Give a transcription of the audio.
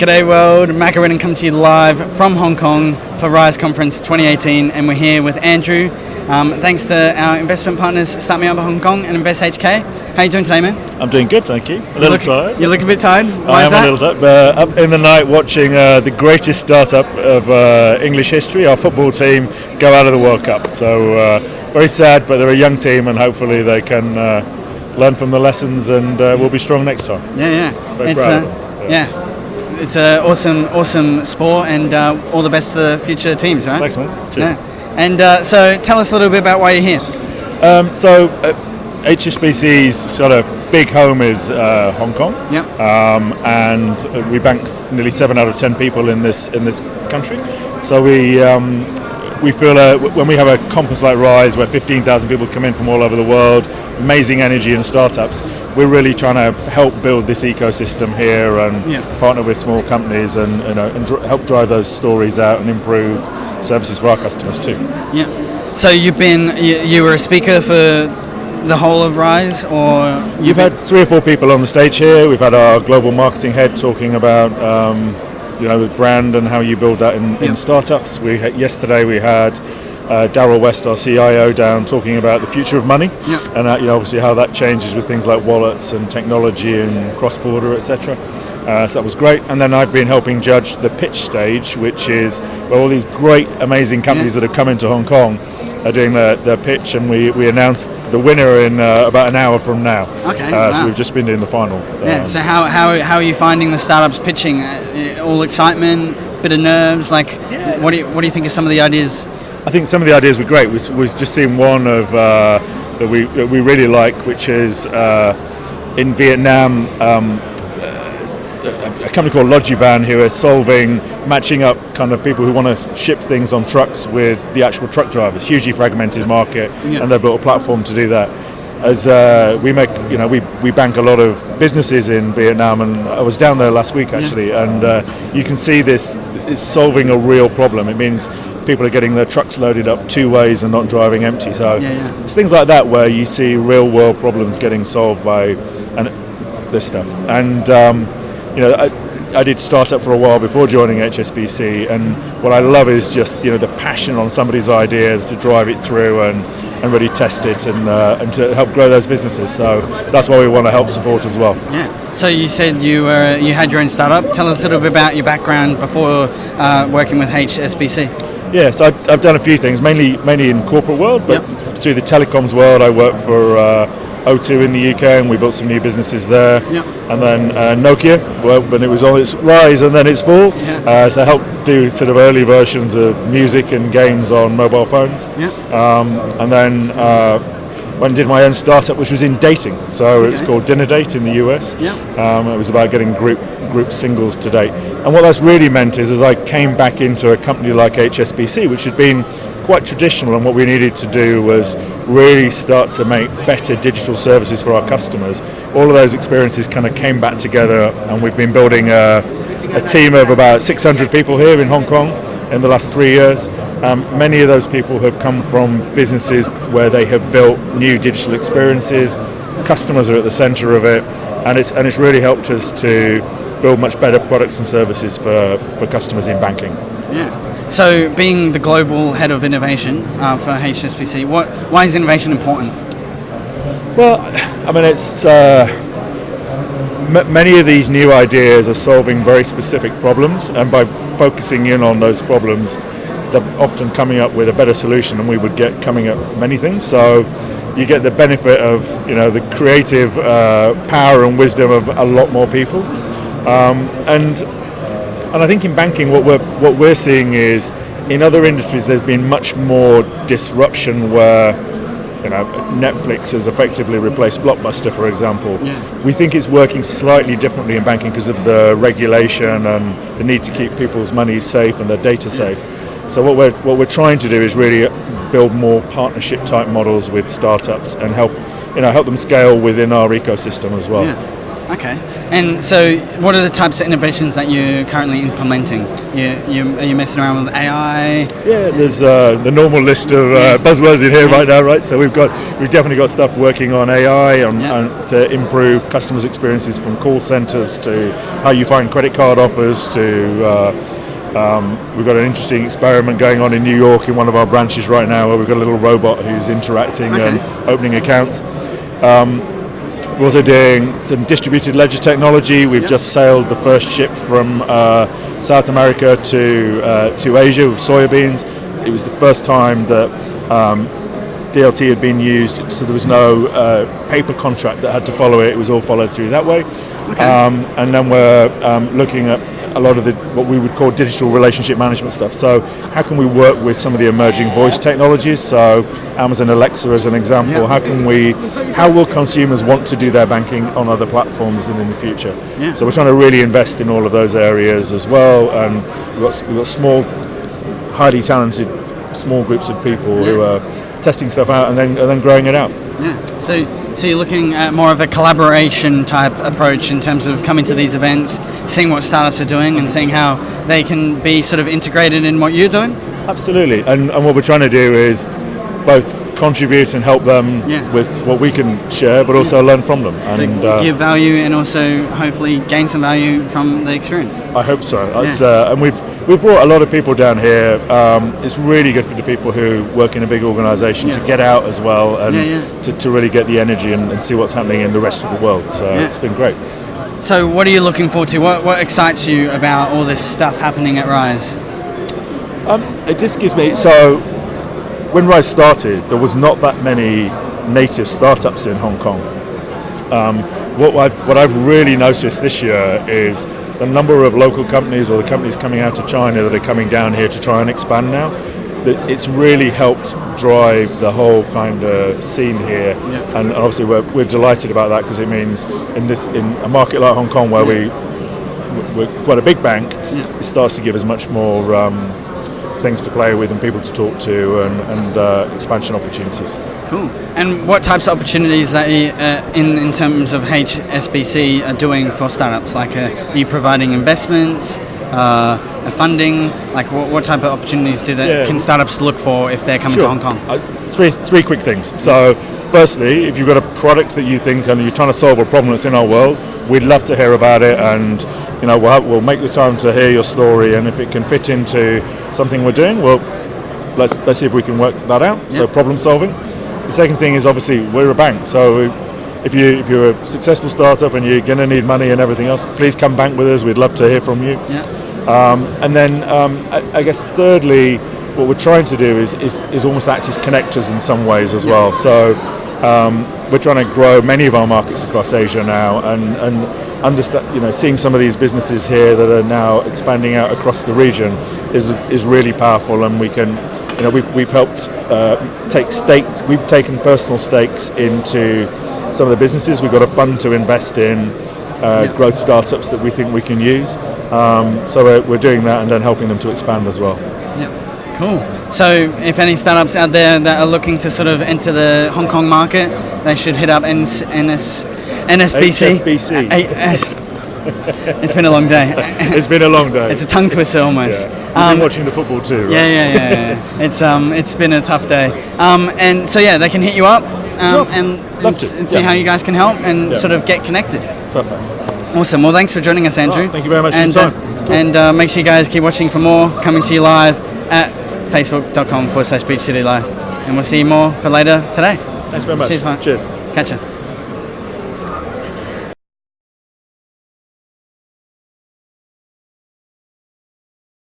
G'day world, Macaron and come to you live from Hong Kong for Rise Conference 2018, and we're here with Andrew. Thanks to our investment partners, Start Me Up Hong Kong and Invest HK. How are you doing today, man? I'm doing good, thank you. A little tired. You look a bit tired? Why is that? I am a little tired. Up in the night watching the greatest startup of English history, our football team, go out of the World Cup. So very sad, but they're a young team and hopefully they can learn from the lessons and we'll be strong next time. Yeah. Very proud of them. It's an awesome sport, and all the best to the future teams, right? Thanks, man. Cheers. Yeah. And so tell us a little bit about why you're here. HSBC's sort of big home is Hong Kong. Yep. And we bank nearly 7 out of 10 people in this country. So we feel when we have a conference like Rise, where 15,000 people come in from all over the world, amazing energy and startups, we're really trying to help build this ecosystem here and partner with small companies and help drive those stories out and improve services for our customers too. Yeah. So you were a speaker for the whole of Rise, or you've had 3 or 4 people on the stage here. We've had our global marketing head talking about the brand and how you build that in startups. Yesterday we had Darryl West, our CIO, down talking about the future of money and obviously how that changes with things like wallets and technology and cross-border, etc. So that was great. And then I've been helping judge the pitch stage, which is where all these great, amazing companies that have come into Hong Kong are doing their pitch, and we announced the winner in about an hour from now. Okay. Wow. So we've just been doing the final. So how are you finding the startups pitching? All excitement, bit of nerves. What do you think of some of the ideas? I think some of the ideas were great. We just seen one of that we really like, which is in Vietnam. A company called Logivan, who are matching up kind of people who want to ship things on trucks with the actual truck drivers. Hugely fragmented market, and they've built a platform to do that. As we bank a lot of businesses in Vietnam, and I was down there last week actually, and you can see this is solving a real problem. It means people are getting their trucks loaded up 2 ways and not driving empty. So it's things like that where you see real world problems getting solved by this stuff. And I did startup for a while before joining HSBC, and what I love is just the passion on somebody's ideas to drive it through and really test it and to help grow those businesses. So that's why we want to help support as well. Yeah. So you said you had your own startup. Tell us a little bit about your background before working with HSBC. Yeah, so I've done a few things, mainly in corporate world, but through the telecoms world, I worked for O2 in the UK, and we built some new businesses there. And then Nokia, when it was on its rise and then its fall. So I helped do sort of early versions of music and games on mobile phones. And then when I did my own startup, which was in dating. So it's called Dinner Date in the US. It was about getting group singles to date. And what that's really meant is I came back into a company like HSBC, which had been quite traditional, and what we needed to do was really start to make better digital services for our customers. All of those experiences kind of came back together, and we've been building a team of about 600 people here in Hong Kong in the last 3 years. Many of those people have come from businesses where they have built new digital experiences. Customers are at the center of it, and it's really helped us to build much better products and services for customers in banking. So being the global head of innovation for HSBC, why is innovation important? Well, I mean, it's many of these new ideas are solving very specific problems, and by focusing in on those problems, they're often coming up with a better solution than we would get coming up many things. So you get the benefit of the creative power and wisdom of a lot more people, and I think in banking, what we're seeing is in other industries there's been much more disruption where Netflix has effectively replaced Blockbuster, for example. We think it's working slightly differently in banking because of the regulation and the need to keep people's money safe and their data safe. So what we're trying to do is really build more partnership type models with startups and help them scale within our ecosystem as well. Okay. And so, what are the types of innovations that you're currently implementing? Are you messing around with AI? Yeah, there's the normal list of buzzwords in here right now, right? So we've definitely got stuff working on AI to improve customers' experiences, from call centres to how you find credit card offers to. We've got an interesting experiment going on in New York in one of our branches right now, where we've got a little robot who's interacting and opening accounts. We're also doing some distributed ledger technology. We've just sailed the first ship from South America to Asia with soybeans. It was the first time that DLT had been used, so there was no paper contract that had to follow it. It was all followed through that way. And then we're looking at a lot of what we would call digital relationship management stuff. So how can we work with some of the emerging voice technologies? So Amazon Alexa as an example. How will consumers want to do their banking on other platforms and in the future? So we're trying to really invest in all of those areas as well. And we've got small, highly talented, small groups of people who are testing stuff out and then growing it out. So you're looking at more of a collaboration type approach in terms of coming to these events, seeing what startups are doing and seeing how they can be sort of integrated in what you're doing? Absolutely. And what we're trying to do is both contribute and help them with what we can share, but also learn from them. And give value and also hopefully gain some value from the experience. I hope so. And we've brought a lot of people down here. It's really good for the people who work in a big organisation to get out as well and to really get the energy and see what's happening in the rest of the world. So it's been great. So what are you looking forward to? What excites you about all this stuff happening at Rise? It just gives me... So when Rise started, there was not that many native startups in Hong Kong. What I've really noticed this year is the number of local companies or the companies coming out of China that are coming down here to try and expand now. It's really helped drive the whole kind of scene here, and obviously we're delighted about that, because it means in a market like Hong Kong, where we're quite a big bank, it starts to give us much more things to play with and people to talk to and expansion opportunities. Cool. And what types of opportunities that you, in terms of HSBC are doing for startups? Like, are you providing investments, funding? Like, what type of opportunities can startups look for if they're coming to Hong Kong? Three quick things. So, firstly, if you've got a product that you think and you're trying to solve a problem that's in our world, we'd love to hear about it, and we'll make the time to hear your story, and if it can fit into something we're doing, well, let's see if we can work that out. So problem solving. The second thing is, obviously, we're a bank, so if you're a successful startup and you're going to need money and everything else, please come bank with us. We'd love to hear from you. And then I guess thirdly, what we're trying to do is almost act as connectors in some ways as well. So we're trying to grow many of our markets across Asia now, and understand, seeing some of these businesses here that are now expanding out across the region is really powerful, and we can, we've helped take stakes. We've taken personal stakes into some of the businesses. We've got a fund to invest in growth startups that we think we can use. So we're doing that and then helping them to expand as well. Cool. So if any startups out there that are looking to sort of enter the Hong Kong market, they should hit up NSBC. HSBC. It's been a long day. It's been a long day. It's a tongue twister almost. You've been watching the football too, right? Yeah. It's been a tough day. And so they can hit you up and see how you guys can help and sort of get connected. Perfect. Awesome. Well, thanks for joining us, Andrew. Thank you very much for your time. Cool. And make sure you guys keep watching for more, coming to you live at facebook.com/Beach City Live. And we'll see you more for later today. Thanks very much. Cheers, mate. Cheers. Catch ya.